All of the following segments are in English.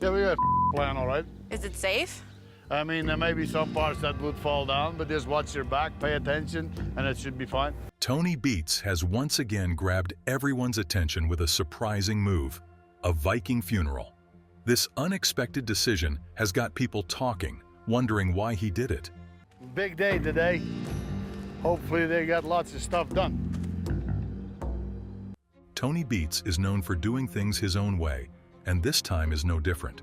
Yeah, we got a plan, all right. Is it safe? I mean, there may be some parts that would fall down, but just watch your back, pay attention, and it should be fine. Tony Beets has once again grabbed everyone's attention with a surprising move, a Viking funeral. This unexpected decision has got people talking, wondering why he did it. Big day today. Hopefully they got lots of stuff done. Tony Beets is known for doing things his own way, and this time is no different.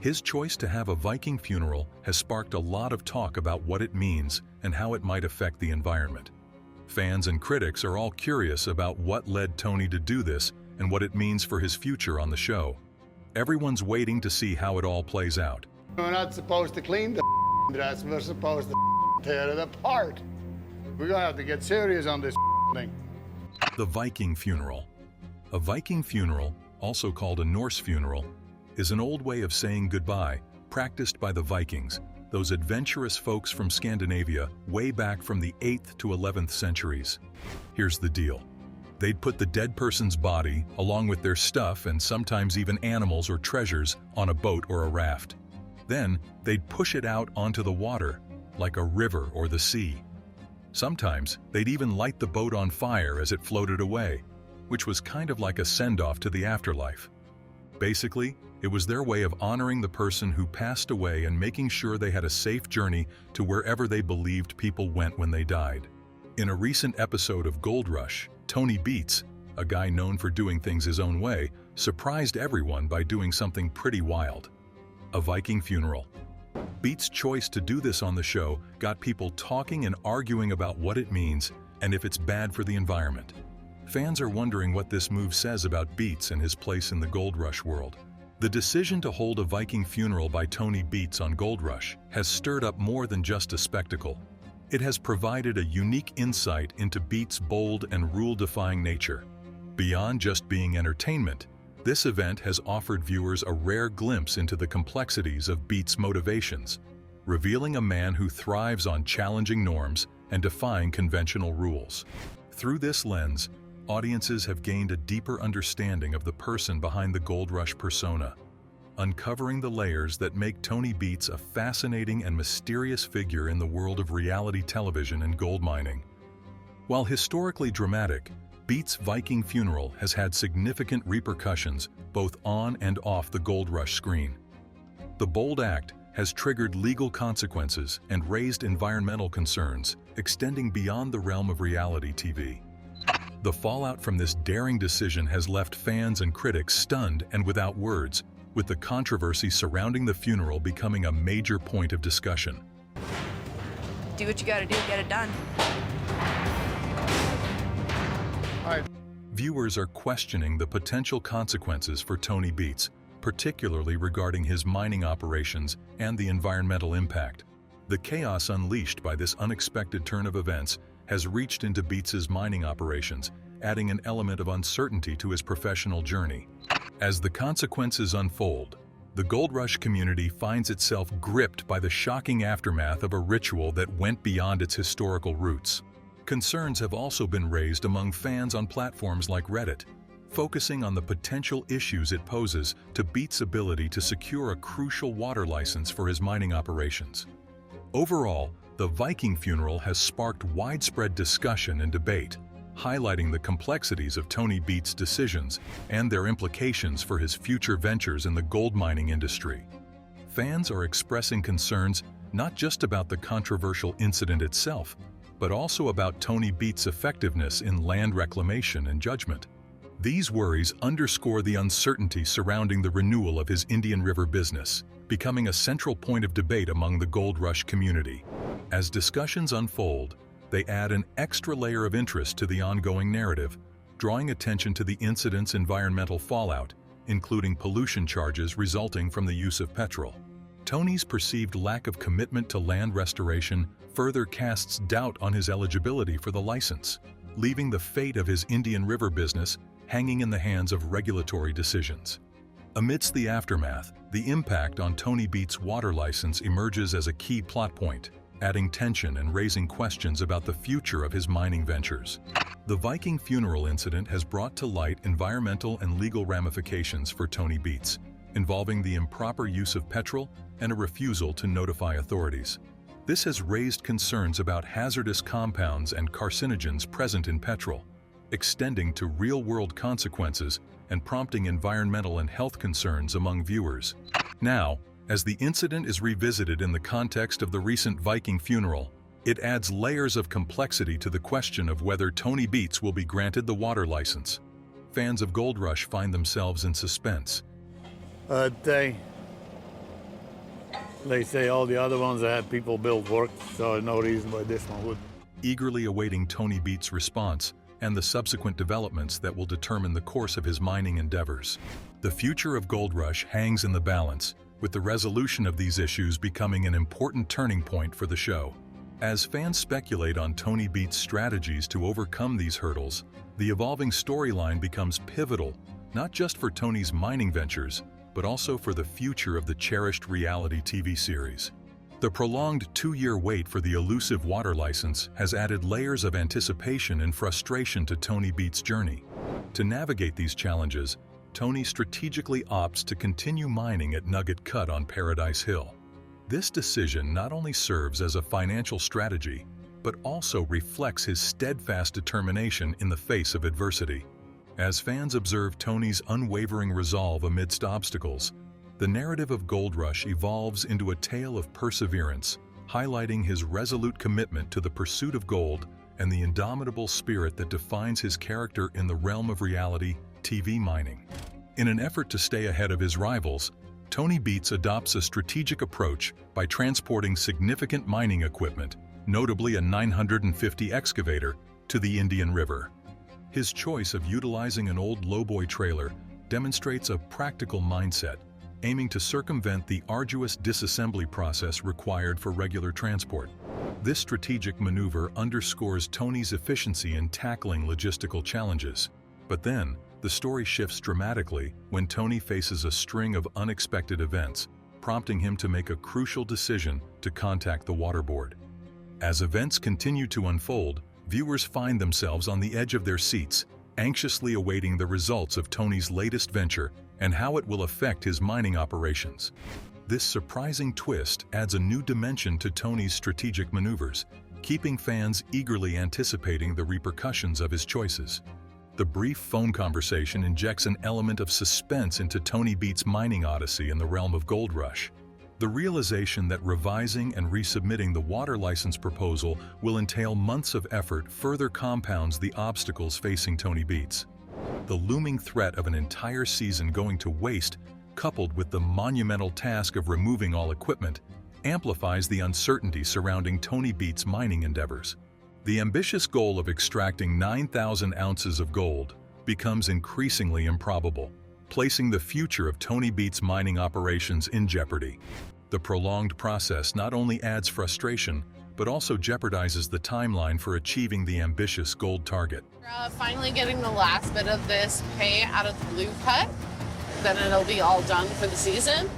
His choice to have a Viking funeral has sparked a lot of talk about what it means and how it might affect the environment. Fans and critics are all curious about what led Tony to do this and what it means for his future on the show. Everyone's waiting to see how it all plays out. We're not supposed to clean the dress, we're supposed to tear it apart. We're gonna have to get serious on this thing. The Viking funeral. A Viking funeral, also called a Norse funeral, is an old way of saying goodbye, practiced by the Vikings, those adventurous folks from Scandinavia way back from the 8th to 11th centuries. Here's the deal. They'd put the dead person's body, along with their stuff and sometimes even animals or treasures, on a boat or a raft. Then, they'd push it out onto the water, like a river or the sea. Sometimes, they'd even light the boat on fire as it floated away, which was kind of like a send-off to the afterlife. Basically, it was their way of honoring the person who passed away and making sure they had a safe journey to wherever they believed people went when they died. In a recent episode of Gold Rush, Tony Beets, a guy known for doing things his own way, surprised everyone by doing something pretty wild. A Viking funeral. Beets' choice to do this on the show got people talking and arguing about what it means and if it's bad for the environment. Fans are wondering what this move says about Beets and his place in the Gold Rush world. The decision to hold a Viking funeral by Tony Beets on Gold Rush has stirred up more than just a spectacle. It has provided a unique insight into Beets' bold and rule-defying nature. Beyond just being entertainment, this event has offered viewers a rare glimpse into the complexities of Beets' motivations, revealing a man who thrives on challenging norms and defying conventional rules. Through this lens, audiences have gained a deeper understanding of the person behind the Gold Rush persona, uncovering the layers that make Tony Beets a fascinating and mysterious figure in the world of reality television and gold mining. While historically dramatic, Beets' Viking funeral has had significant repercussions both on and off the Gold Rush screen. The bold act has triggered legal consequences and raised environmental concerns, extending beyond the realm of reality TV. The fallout from this daring decision has left fans and critics stunned and without words, with the controversy surrounding the funeral becoming a major point of discussion. Do what you gotta do, get it done. Viewers are questioning the potential consequences for Tony Beets, particularly regarding his mining operations and the environmental impact. The chaos unleashed by this unexpected turn of events has reached into Beets' mining operations, adding an element of uncertainty to his professional journey. As the consequences unfold, the Gold Rush community finds itself gripped by the shocking aftermath of a ritual that went beyond its historical roots. Concerns have also been raised among fans on platforms like Reddit, focusing on the potential issues it poses to Beets' ability to secure a crucial water license for his mining operations. Overall, the Viking funeral has sparked widespread discussion and debate, highlighting the complexities of Tony Beets' decisions and their implications for his future ventures in the gold mining industry. Fans are expressing concerns not just about the controversial incident itself, but also about Tony Beets' effectiveness in land reclamation and judgment. These worries underscore the uncertainty surrounding the renewal of his Indian River business, becoming a central point of debate among the Gold Rush community. As discussions unfold, they add an extra layer of interest to the ongoing narrative, drawing attention to the incident's environmental fallout, including pollution charges resulting from the use of petrol. Tony's perceived lack of commitment to land restoration further casts doubt on his eligibility for the license, leaving the fate of his Indian River business hanging in the hands of regulatory decisions. Amidst the aftermath, the impact on Tony Beets' water license emerges as a key plot point, adding tension and raising questions about the future of his mining ventures. The Viking funeral incident has brought to light environmental and legal ramifications for Tony Beets, involving the improper use of petrol and a refusal to notify authorities. This has raised concerns about hazardous compounds and carcinogens present in petrol, extending to real-world consequences and prompting environmental and health concerns among viewers. Now, as the incident is revisited in the context of the recent Viking funeral, it adds layers of complexity to the question of whether Tony Beets will be granted the water license. Fans of Gold Rush find themselves in suspense. They say all the other ones that had people build work, so no reason why this one wouldn't. Eagerly awaiting Tony Beets' response and the subsequent developments that will determine the course of his mining endeavors. The future of Gold Rush hangs in the balance, with the resolution of these issues becoming an important turning point for the show. As fans speculate on Tony Beets' strategies to overcome these hurdles, the evolving storyline becomes pivotal, not just for Tony's mining ventures, but also for the future of the cherished reality TV series. The prolonged 2-year wait for the elusive water license has added layers of anticipation and frustration to Tony Beets' journey. To navigate these challenges, Tony strategically opts to continue mining at Nugget Cut on Paradise Hill. This decision not only serves as a financial strategy, but also reflects his steadfast determination in the face of adversity. As fans observe Tony's unwavering resolve amidst obstacles, the narrative of Gold Rush evolves into a tale of perseverance, highlighting his resolute commitment to the pursuit of gold and the indomitable spirit that defines his character in the realm of reality TV mining. In an effort to stay ahead of his rivals, Tony Beets adopts a strategic approach by transporting significant mining equipment, notably a 950 excavator, to the Indian River. His choice of utilizing an old lowboy trailer demonstrates a practical mindset, aiming to circumvent the arduous disassembly process required for regular transport. This strategic maneuver underscores Tony's efficiency in tackling logistical challenges. But then, the story shifts dramatically when Tony faces a string of unexpected events, prompting him to make a crucial decision to contact the water board. As events continue to unfold, viewers find themselves on the edge of their seats, anxiously awaiting the results of Tony's latest venture and how it will affect his mining operations. This surprising twist adds a new dimension to Tony's strategic maneuvers, keeping fans eagerly anticipating the repercussions of his choices. The brief phone conversation injects an element of suspense into Tony Beets' mining odyssey in the realm of Gold Rush. The realization that revising and resubmitting the water license proposal will entail months of effort further compounds the obstacles facing Tony Beets. The looming threat of an entire season going to waste, coupled with the monumental task of removing all equipment, amplifies the uncertainty surrounding Tony Beets' mining endeavors. The ambitious goal of extracting 9,000 ounces of gold becomes increasingly improbable, placing the future of Tony Beets' mining operations in jeopardy. The prolonged process not only adds frustration, but also jeopardizes the timeline for achieving the ambitious gold target. Finally getting the last bit of this pay out of the blue cut, then it'll be all done for the season.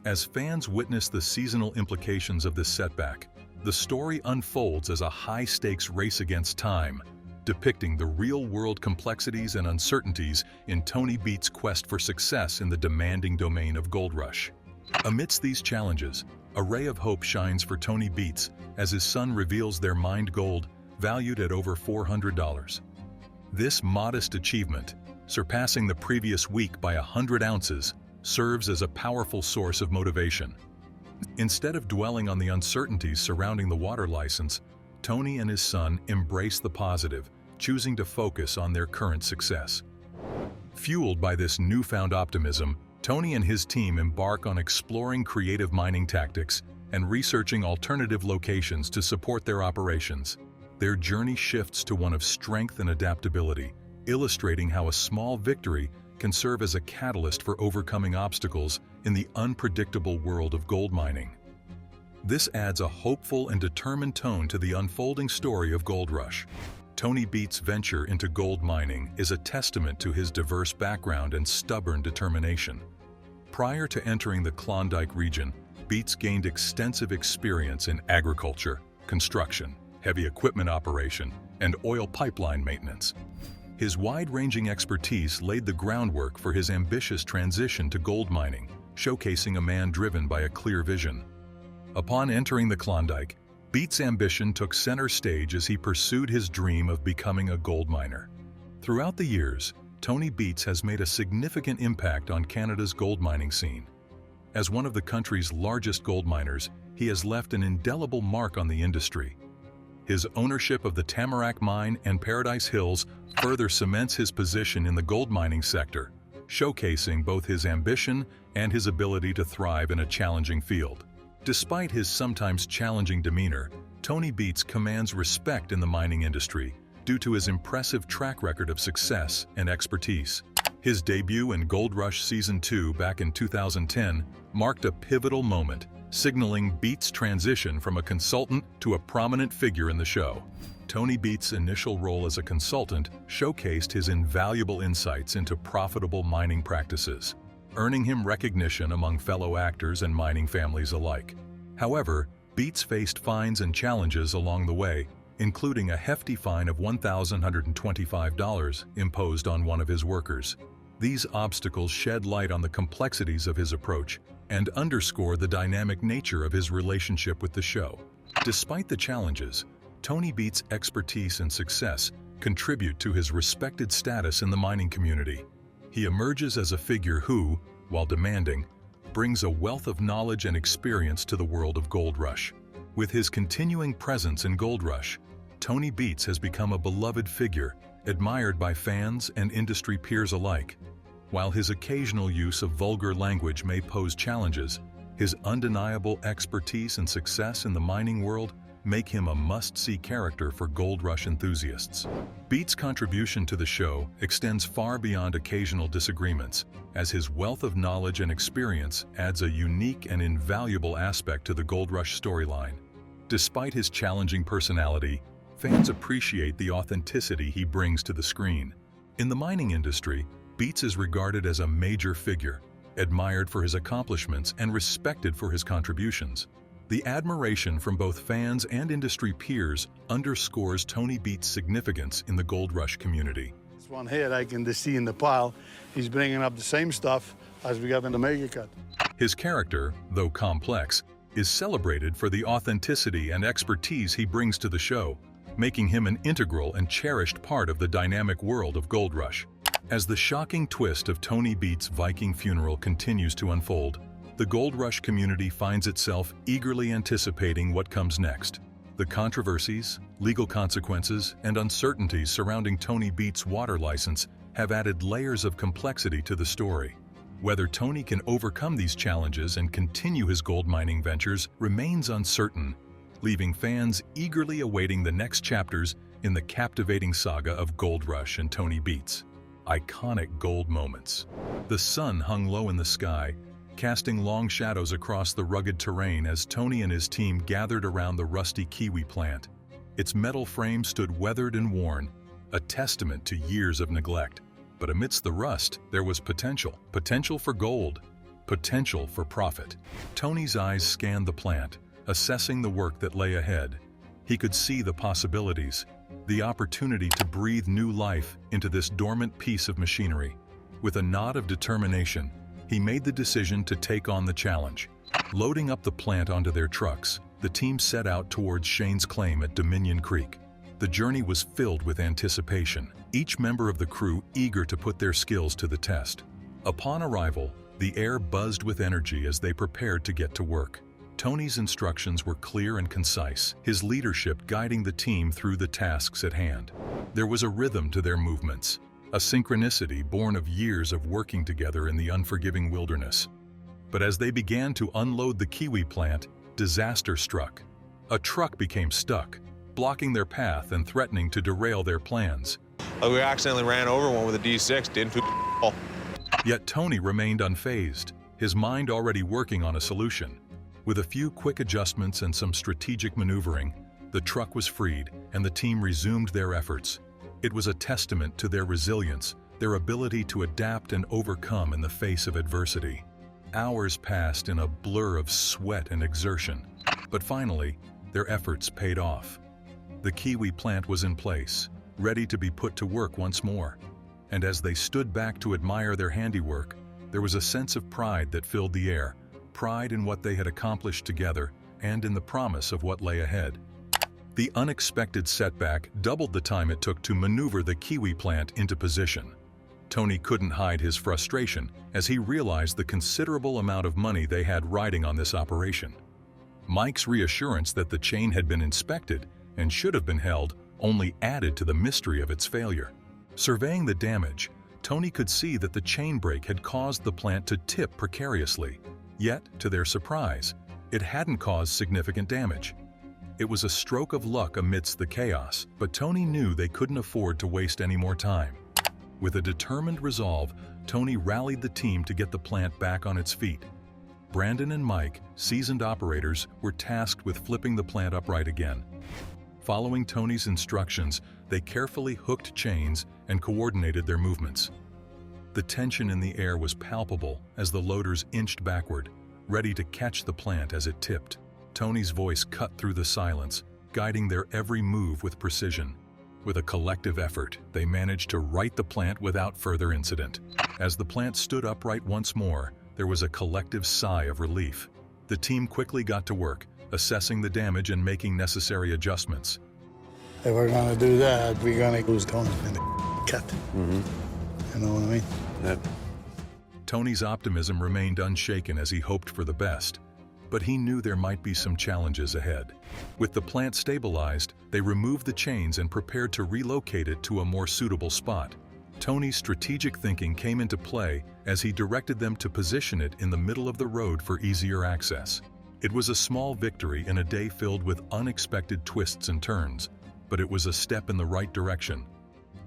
As fans witness the seasonal implications of this setback, the story unfolds as a high-stakes race against time, depicting the real-world complexities and uncertainties in Tony Beets' quest for success in the demanding domain of Gold Rush. Amidst these challenges, a ray of hope shines for Tony Beets as his son reveals their mined gold, valued at over $400. This modest achievement, surpassing the previous week by 100 ounces, serves as a powerful source of motivation. Instead of dwelling on the uncertainties surrounding the water license, Tony and his son embrace the positive, choosing to focus on their current success. Fueled by this newfound optimism, Tony and his team embark on exploring creative mining tactics and researching alternative locations to support their operations. Their journey shifts to one of strength and adaptability, illustrating how a small victory can serve as a catalyst for overcoming obstacles in the unpredictable world of gold mining. This adds a hopeful and determined tone to the unfolding story of Gold Rush. Tony Beets' venture into gold mining is a testament to his diverse background and stubborn determination. Prior to entering the Klondike region, Beets gained extensive experience in agriculture, construction, heavy equipment operation, and oil pipeline maintenance. His wide-ranging expertise laid the groundwork for his ambitious transition to gold mining, showcasing a man driven by a clear vision. Upon entering the Klondike, Beets' ambition took center stage as he pursued his dream of becoming a gold miner. Throughout the years, Tony Beets has made a significant impact on Canada's gold mining scene. As one of the country's largest gold miners, he has left an indelible mark on the industry. His ownership of the Tamarack Mine and Paradise Hills further cements his position in the gold mining sector, showcasing both his ambition and his ability to thrive in a challenging field. Despite his sometimes challenging demeanor, Tony Beets commands respect in the mining industry due to his impressive track record of success and expertise. His debut in Gold Rush Season 2 back in 2010 marked a pivotal moment, signaling Beets' transition from a consultant to a prominent figure in the show. Tony Beets' initial role as a consultant showcased his invaluable insights into profitable mining practices, earning him recognition among fellow actors and mining families alike. However, Beets faced fines and challenges along the way, including a hefty fine of $1,125 imposed on one of his workers. These obstacles shed light on the complexities of his approach and underscore the dynamic nature of his relationship with the show. Despite the challenges, Tony Beets' expertise and success contribute to his respected status in the mining community. He emerges as a figure who, while demanding, brings a wealth of knowledge and experience to the world of Gold Rush. With his continuing presence in Gold Rush, Tony Beets has become a beloved figure, admired by fans and industry peers alike. While his occasional use of vulgar language may pose challenges, his undeniable expertise and success in the mining world make him a must-see character for Gold Rush enthusiasts. Beets' contribution to the show extends far beyond occasional disagreements, as his wealth of knowledge and experience adds a unique and invaluable aspect to the Gold Rush storyline. Despite his challenging personality, fans appreciate the authenticity he brings to the screen. In the mining industry, Beets is regarded as a major figure, admired for his accomplishments and respected for his contributions. The admiration from both fans and industry peers underscores Tony Beets' significance in the Gold Rush community. This one here I can just see in the pile, he's bringing up the same stuff as we got in the mega cut. His character, though complex, is celebrated for the authenticity and expertise he brings to the show, making him an integral and cherished part of the dynamic world of Gold Rush. As the shocking twist of Tony Beets' Viking funeral continues to unfold, the Gold Rush community finds itself eagerly anticipating what comes next. The controversies, legal consequences, and uncertainties surrounding Tony Beets' water license have added layers of complexity to the story. Whether Tony can overcome these challenges and continue his gold mining ventures remains uncertain, leaving fans eagerly awaiting the next chapters in the captivating saga of Gold Rush and Tony Beets. Iconic gold moments. The sun hung low in the sky, casting long shadows across the rugged terrain as Tony and his team gathered around the rusty kiwi plant. Its metal frame stood weathered and worn, a testament to years of neglect. But amidst the rust, there was potential. Potential for gold. Potential for profit. Tony's eyes scanned the plant, assessing the work that lay ahead. He could see the possibilities, the opportunity to breathe new life into this dormant piece of machinery. With a nod of determination, he made the decision to take on the challenge. Loading up the plant onto their trucks, the team set out towards Shane's claim at Dominion Creek. The journey was filled with anticipation, each member of the crew eager to put their skills to the test. Upon arrival, the air buzzed with energy as they prepared to get to work. Tony's instructions were clear and concise, his leadership guiding the team through the tasks at hand. There was a rhythm to their movements, a synchronicity born of years of working together in the unforgiving wilderness. But as they began to unload the kiwi plant, disaster struck. A truck became stuck, blocking their path and threatening to derail their plans. We accidentally ran over one with a D6, didn't fall. Yet Tony remained unfazed, his mind already working on a solution. With a few quick adjustments and some strategic maneuvering, the truck was freed and the team resumed their efforts. It was a testament to their resilience, their ability to adapt and overcome in the face of adversity. Hours passed in a blur of sweat and exertion, but finally, their efforts paid off. The kiwi plant was in place, ready to be put to work once more. And as they stood back to admire their handiwork, there was a sense of pride that filled the air, pride in what they had accomplished together and in the promise of what lay ahead. The unexpected setback doubled the time it took to maneuver the kiwi plant into position. Tony couldn't hide his frustration as he realized the considerable amount of money they had riding on this operation. Mike's reassurance that the chain had been inspected and should have been held only added to the mystery of its failure. Surveying the damage, Tony could see that the chain break had caused the plant to tip precariously. Yet, to their surprise, it hadn't caused significant damage. It was a stroke of luck amidst the chaos, but Tony knew they couldn't afford to waste any more time. With a determined resolve, Tony rallied the team to get the plant back on its feet. Brandon and Mike, seasoned operators, were tasked with flipping the plant upright again. Following Tony's instructions, they carefully hooked chains and coordinated their movements. The tension in the air was palpable as the loaders inched backward, ready to catch the plant as it tipped. Tony's voice cut through the silence, guiding their every move with precision. With a collective effort, they managed to right the plant without further incident. As the plant stood upright once more, there was a collective sigh of relief. The team quickly got to work, assessing the damage and making necessary adjustments. If we're gonna do that, we're gonna lose Tony in the cut. You know what I mean? That Tony's optimism remained unshaken as he hoped for the best, but he knew there might be some challenges ahead. With the plant stabilized, they removed the chains and prepared to relocate it to a more suitable spot. Tony's strategic thinking came into play as he directed them to position it in the middle of the road for easier access. It was a small victory in a day filled with unexpected twists and turns, but it was a step in the right direction.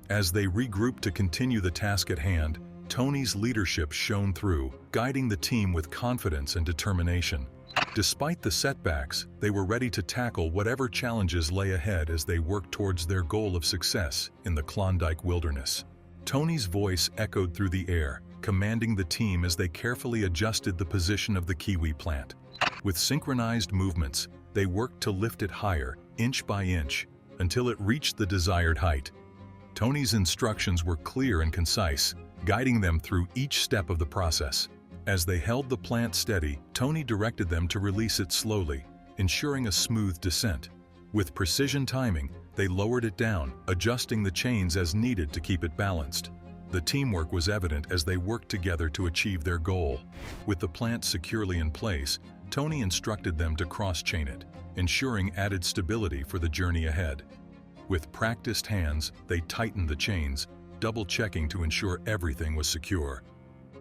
As they regrouped to continue the task at hand, Tony's leadership shone through, guiding the team with confidence and determination. Despite the setbacks, they were ready to tackle whatever challenges lay ahead as they worked towards their goal of success in the Klondike wilderness. Tony's voice echoed through the air, commanding the team as they carefully adjusted the position of the kiwi plant. With synchronized movements, they worked to lift it higher, inch by inch, until it reached the desired height. Tony's instructions were clear and concise, guiding them through each step of the process. As they held the plant steady, Tony directed them to release it slowly, ensuring a smooth descent. With precision timing, they lowered it down, adjusting the chains as needed to keep it balanced. The teamwork was evident as they worked together to achieve their goal. With the plant securely in place, Tony instructed them to cross-chain it, ensuring added stability for the journey ahead. With practiced hands, they tightened the chains, double-checking to ensure everything was secure.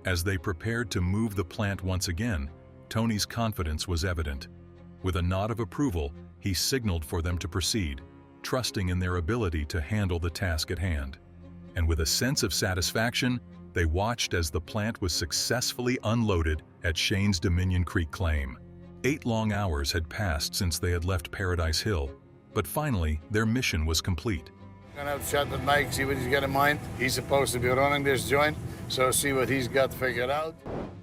As they prepared to move the plant once again, Tony's confidence was evident. With a nod of approval, he signaled for them to proceed, trusting in their ability to handle the task at hand. And with a sense of satisfaction, they watched as the plant was successfully unloaded at Shane's Dominion Creek claim. 8 long hours had passed since they had left Paradise Hill, but finally, their mission was complete. I'm gonna have to chat with Mike, see what he's got in mind. He's supposed to be running this joint, so see what he's got figured out.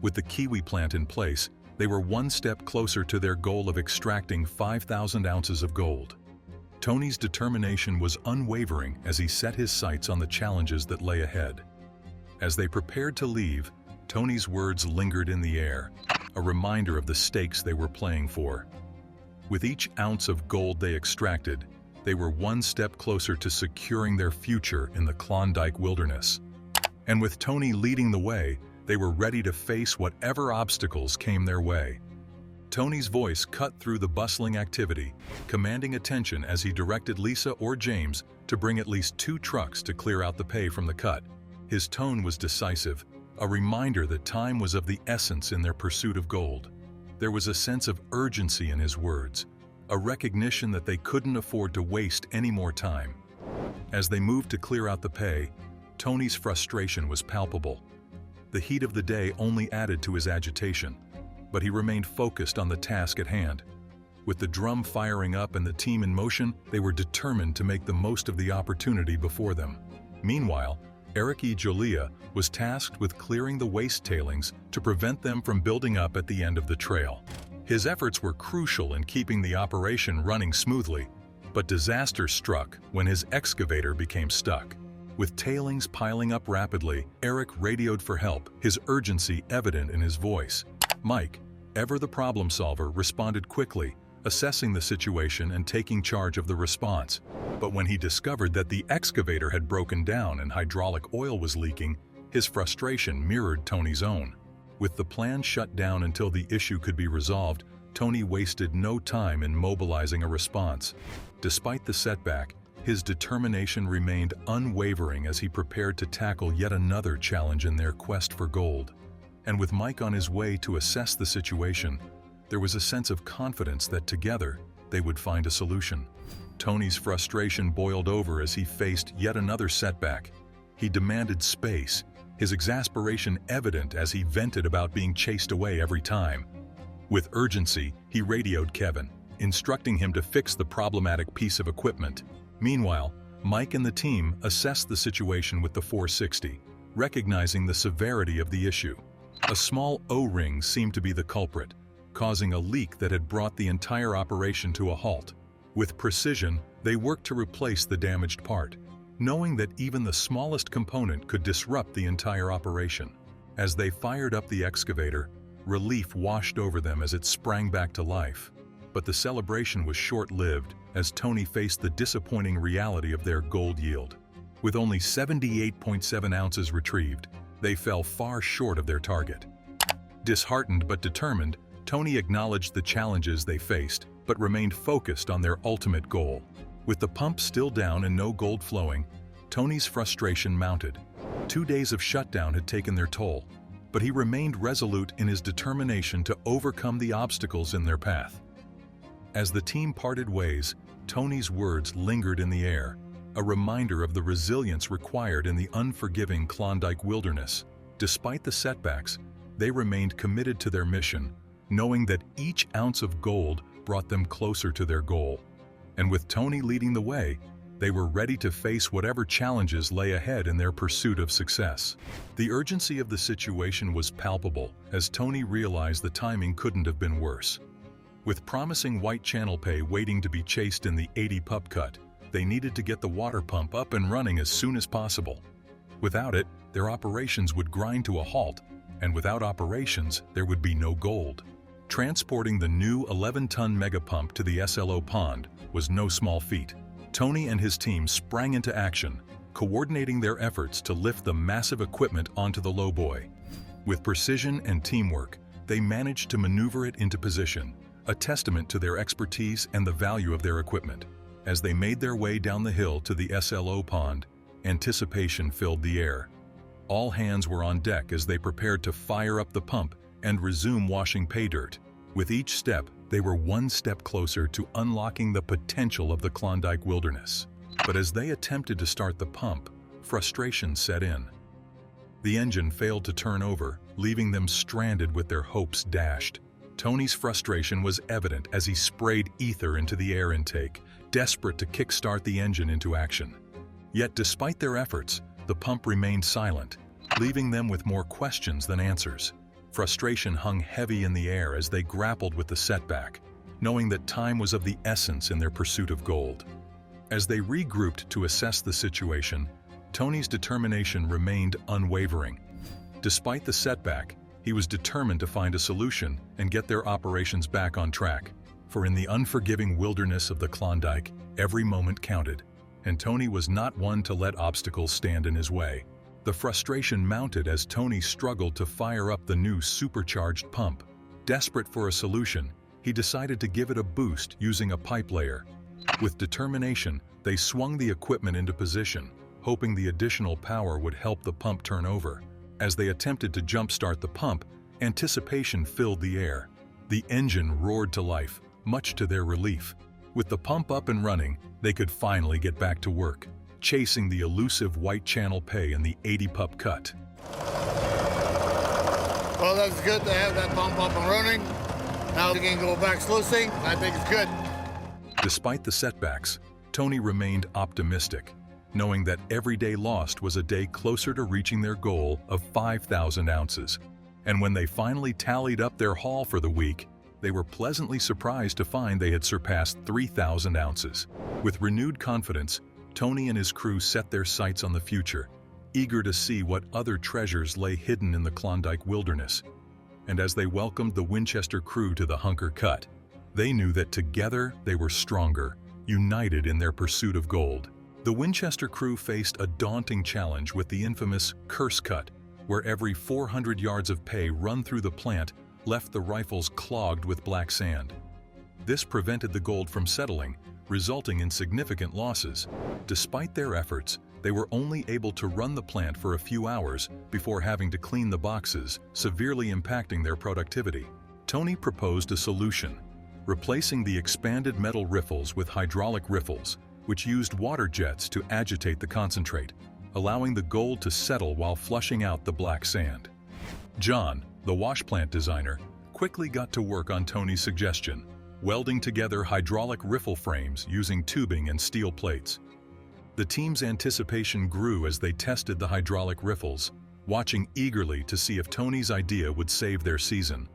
With the kiwi plant in place, they were one step closer to their goal of extracting 5,000 ounces of gold. Tony's determination was unwavering as he set his sights on the challenges that lay ahead. As they prepared to leave, Tony's words lingered in the air, a reminder of the stakes they were playing for. With each ounce of gold they extracted, they were one step closer to securing their future in the Klondike wilderness. And with Tony leading the way, they were ready to face whatever obstacles came their way. Tony's voice cut through the bustling activity, commanding attention as he directed Lisa or James to bring at least 2 trucks to clear out the pay from the cut. His tone was decisive, a reminder that time was of the essence in their pursuit of gold. There was a sense of urgency in his words, a recognition that they couldn't afford to waste any more time. As they moved to clear out the pay, Tony's frustration was palpable. The heat of the day only added to his agitation, but he remained focused on the task at hand. With the drum firing up and the team in motion, they were determined to make the most of the opportunity before them. Meanwhile, Eric E. Jolia was tasked with clearing the waste tailings to prevent them from building up at the end of the trail. His efforts were crucial in keeping the operation running smoothly, But disaster struck when his excavator became stuck. With tailings piling up rapidly, Eric radioed for help, his urgency evident in his voice. Mike, ever the problem solver, responded quickly, assessing the situation and taking charge of the response. But when he discovered that the excavator had broken down and hydraulic oil was leaking, his frustration mirrored Tony's own. With the plan shut down until the issue could be resolved, Tony wasted no time in mobilizing a response. Despite the setback, his determination remained unwavering as he prepared to tackle yet another challenge in their quest for gold. And with Mike on his way to assess the situation, there was a sense of confidence that together they would find a solution. Tony's frustration boiled over as he faced yet another setback. He demanded space, his exasperation evident as he vented about being chased away every time. With urgency, he radioed Kevin, instructing him to fix the problematic piece of equipment. Meanwhile, Mike and the team assessed the situation with the 460, recognizing the severity of the issue. A small O-ring seemed to be the culprit, causing a leak that had brought the entire operation to a halt. With precision, they worked to replace the damaged part, knowing that even the smallest component could disrupt the entire operation. As they fired up the excavator, relief washed over them as it sprang back to life. But the celebration was short-lived as Tony faced the disappointing reality of their gold yield. With only 78.7 ounces retrieved, they fell far short of their target. Disheartened but determined, Tony acknowledged the challenges they faced, but remained focused on their ultimate goal. With the pump still down and no gold flowing, Tony's frustration mounted. 2 days of shutdown had taken their toll, but he remained resolute in his determination to overcome the obstacles in their path. As the team parted ways, Tony's words lingered in the air, a reminder of the resilience required in the unforgiving Klondike wilderness. Despite the setbacks, they remained committed to their mission, knowing that each ounce of gold brought them closer to their goal. And with Tony leading the way, they were ready to face whatever challenges lay ahead in their pursuit of success. The urgency of the situation was palpable as Tony realized the timing couldn't have been worse. With promising white channel pay waiting to be chased in the 80 pup cut, they needed to get the water pump up and running as soon as possible. Without it, their operations would grind to a halt, and without operations, there would be no gold. Transporting the new 11-ton mega pump to the SLO pond was no small feat. Tony and his team sprang into action, coordinating their efforts to lift the massive equipment onto the lowboy. With precision and teamwork, they managed to maneuver it into position, a testament to their expertise and the value of their equipment. As they made their way down the hill to the SLO pond, anticipation filled the air. All hands were on deck as they prepared to fire up the pump and resume washing pay dirt. With each step, they were one step closer to unlocking the potential of the Klondike wilderness. But as they attempted to start the pump, frustration set in. The engine failed to turn over, leaving them stranded with their hopes dashed. Tony's frustration was evident as he sprayed ether into the air intake, desperate to kickstart the engine into action. Yet despite their efforts, the pump remained silent, leaving them with more questions than answers. Frustration hung heavy in the air as they grappled with the setback, knowing that time was of the essence in their pursuit of gold. As they regrouped to assess the situation, Tony's determination remained unwavering. Despite the setback, he was determined to find a solution and get their operations back on track. For in the unforgiving wilderness of the Klondike, every moment counted, and Tony was not one to let obstacles stand in his way. The frustration mounted as Tony struggled to fire up the new supercharged pump. Desperate for a solution, he decided to give it a boost using a pipe layer. With determination, they swung the equipment into position, hoping the additional power would help the pump turn over. As they attempted to jumpstart the pump, anticipation filled the air. The engine roared to life, much to their relief. With the pump up and running, they could finally get back to work, chasing the elusive white channel pay in the 80 pup cut. Well, that's good to have that pump up and running. Now we can go back sluicing. I think it's good. Despite the setbacks, Tony remained optimistic, knowing that every day lost was a day closer to reaching their goal of 5,000 ounces. And when they finally tallied up their haul for the week, they were pleasantly surprised to find they had surpassed 3,000 ounces. With renewed confidence, Tony and his crew set their sights on the future, eager to see what other treasures lay hidden in the Klondike wilderness. And as they welcomed the Winchester crew to the Hunker Cut, they knew that together they were stronger, united in their pursuit of gold. The Winchester crew faced a daunting challenge with the infamous Curse Cut, where every 400 yards of pay run through the plant left the rifles clogged with black sand. This prevented the gold from settling, resulting in significant losses. Despite their efforts, they were only able to run the plant for a few hours before having to clean the boxes, severely impacting their productivity. Tony proposed a solution, replacing the expanded metal riffles with hydraulic riffles, which used water jets to agitate the concentrate, allowing the gold to settle while flushing out the black sand. John, the wash plant designer, quickly got to work on Tony's suggestion, welding together hydraulic riffle frames using tubing and steel plates. The team's anticipation grew as they tested the hydraulic riffles, watching eagerly to see if Tony's idea would save their season.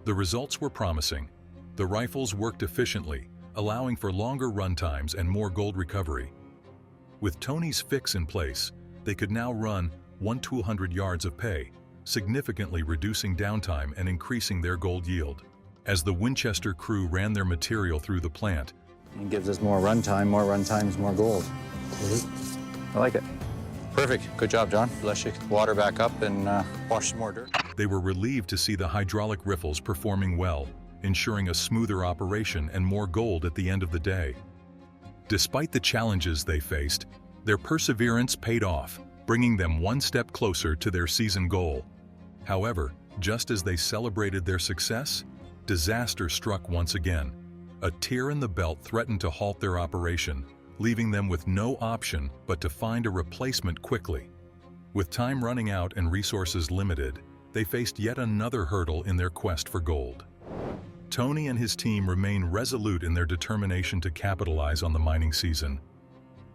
The results were promising. The rifles worked efficiently, allowing for longer run times and more gold recovery. With Tony's fix in place, they could now run 1-200 yards of pay, significantly reducing downtime and increasing their gold yield. As the Winchester crew ran their material through the plant, it gives us more runtime is more gold. I like it. Perfect. Good job, John. Bless you. Water back up and wash some more dirt. they were relieved to see the hydraulic riffles performing well, ensuring a smoother operation and more gold at the end of the day. Despite the challenges they faced, their perseverance paid off, bringing them one step closer to their season goal. However, just as they celebrated their success, disaster struck once again. A tear in the belt threatened to halt their operation, leaving them with no option but to find a replacement quickly. With time running out and resources limited, they faced yet another hurdle in their quest for gold. Tony and his team remain resolute in their determination to capitalize on the mining season.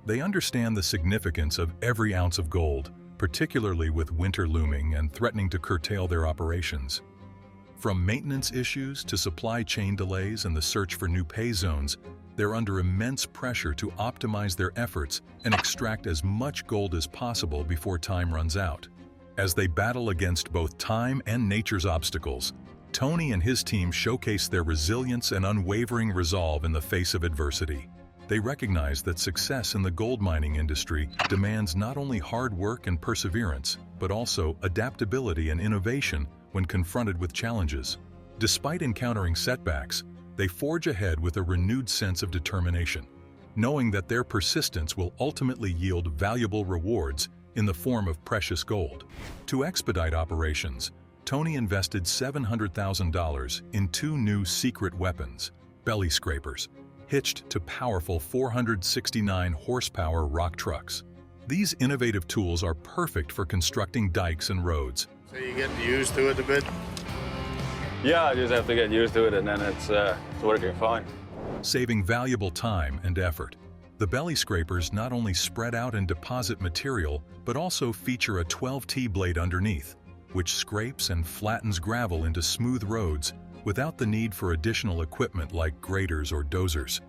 They understand the significance of every ounce of gold, particularly with winter looming and threatening to curtail their operations. From maintenance issues to supply chain delays and the search for new pay zones, they're under immense pressure to optimize their efforts and extract as much gold as possible before time runs out. As they battle against both time and nature's obstacles, Tony and his team showcase their resilience and unwavering resolve in the face of adversity. They recognize that success in the gold mining industry demands not only hard work and perseverance, but also adaptability and innovation when confronted with challenges. Despite encountering setbacks, they forge ahead with a renewed sense of determination, knowing that their persistence will ultimately yield valuable rewards in the form of precious gold. To expedite operations, Tony invested $700,000 in 2 new secret weapons, belly scrapers, hitched to powerful 469 horsepower rock trucks. These innovative tools are perfect for constructing dikes and roads. So you get used to it a bit? Yeah, I just have to get used to it, and then it's working fine. Saving valuable time and effort. The belly scrapers not only spread out and deposit material, but also feature a 12T blade underneath, which scrapes and flattens gravel into smooth roads without the need for additional equipment like graders or dozers.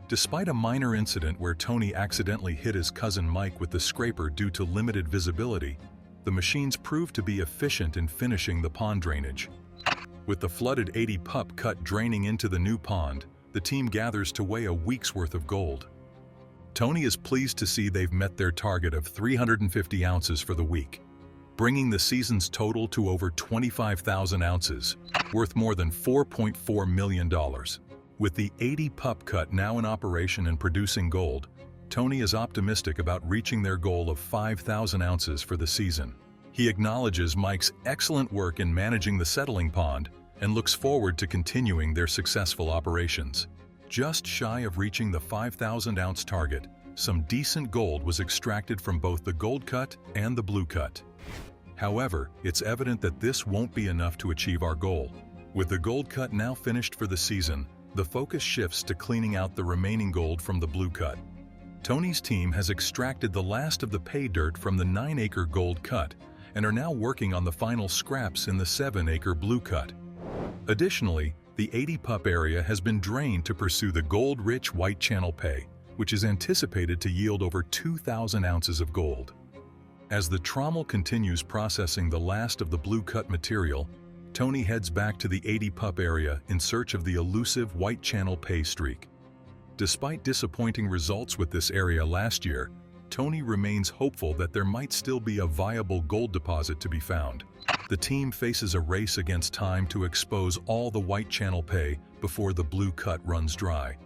Despite a minor incident where Tony accidentally hit his cousin Mike with the scraper due to limited visibility, the machines proved to be efficient in finishing the pond drainage. With the flooded 80 pup cut draining into the new pond, the team gathers to weigh a week's worth of gold. Tony is pleased to see they've met their target of 350 ounces for the week, bringing the season's total to over 25,000 ounces, worth more than $4.4 million. With the 80 pup cut now in operation and producing gold, Tony is optimistic about reaching their goal of 5,000 ounces for the season. He acknowledges Mike's excellent work in managing the settling pond and looks forward to continuing their successful operations. Just shy of reaching the 5,000-ounce target, some decent gold was extracted from both the gold cut and the blue cut. However, it's evident that this won't be enough to achieve our goal. With the gold cut now finished for the season, the focus shifts to cleaning out the remaining gold from the blue cut. Tony's team has extracted the last of the pay dirt from the 9-acre gold cut and are now working on the final scraps in the 7-acre blue cut. Additionally, the 80 pup area has been drained to pursue the gold-rich White Channel pay, which is anticipated to yield over 2,000 ounces of gold. As the trommel continues processing the last of the blue cut material, Tony heads back to the 80 pup area in search of the elusive White Channel pay streak. Despite disappointing results with this area last year, Tony remains hopeful that there might still be a viable gold deposit to be found. The team faces a race against time to expose all the White Channel pay before the blue cut runs dry.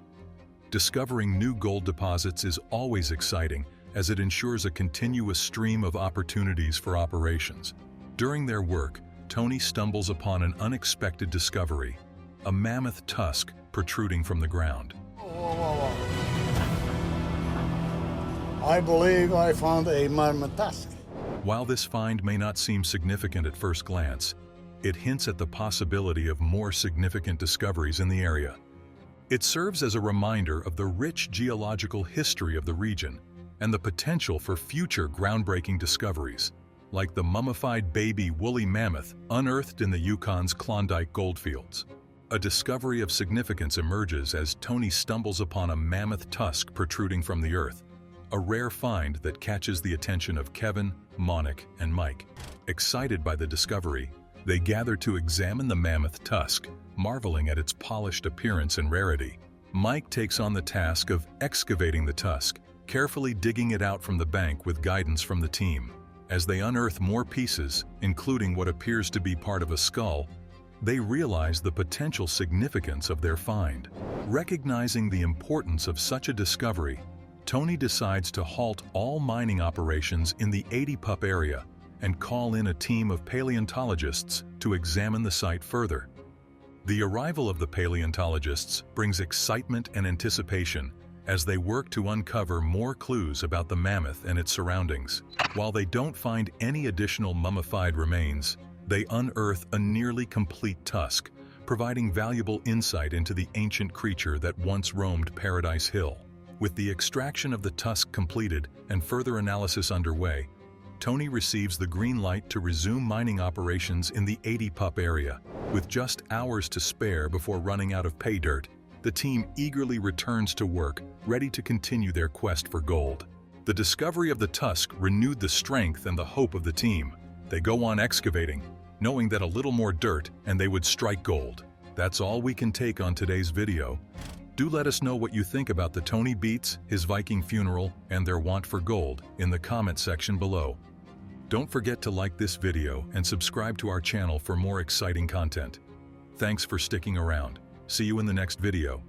Discovering new gold deposits is always exciting, as it ensures a continuous stream of opportunities for operations. During their work, Tony stumbles upon an unexpected discovery: a mammoth tusk protruding from the ground. Whoa. I believe I found a mammoth tusk. While this find may not seem significant at first glance, it hints at the possibility of more significant discoveries in the area. It serves as a reminder of the rich geological history of the region and the potential for future groundbreaking discoveries, like the mummified baby woolly mammoth unearthed in the Yukon's Klondike goldfields. A discovery of significance emerges as Tony stumbles upon a mammoth tusk protruding from the earth, a rare find that catches the attention of Kevin, Monique, and Mike. Excited by the discovery, they gather to examine the mammoth tusk, marveling at its polished appearance and rarity. Mike takes on the task of excavating the tusk, carefully digging it out from the bank with guidance from the team. As they unearth more pieces, including what appears to be part of a skull, they realize the potential significance of their find. Recognizing the importance of such a discovery, Tony decides to halt all mining operations in the 80 pup area and call in a team of paleontologists to examine the site further. The arrival of the paleontologists brings excitement and anticipation as they work to uncover more clues about the mammoth and its surroundings. While they don't find any additional mummified remains, they unearth a nearly complete tusk, providing valuable insight into the ancient creature that once roamed Paradise Hill. With the extraction of the tusk completed and further analysis underway, Tony receives the green light to resume mining operations in the 80 pup area. With just hours to spare before running out of pay dirt, the team eagerly returns to work, ready to continue their quest for gold. The discovery of the tusk renewed the strength and the hope of the team. They go on excavating, knowing that a little more dirt and they would strike gold. That's all we can take on today's video. Do let us know what you think about the Tony Beets, his Viking funeral, and their want for gold in the comment section below. Don't forget to like this video and subscribe to our channel for more exciting content. Thanks for sticking around. See you in the next video.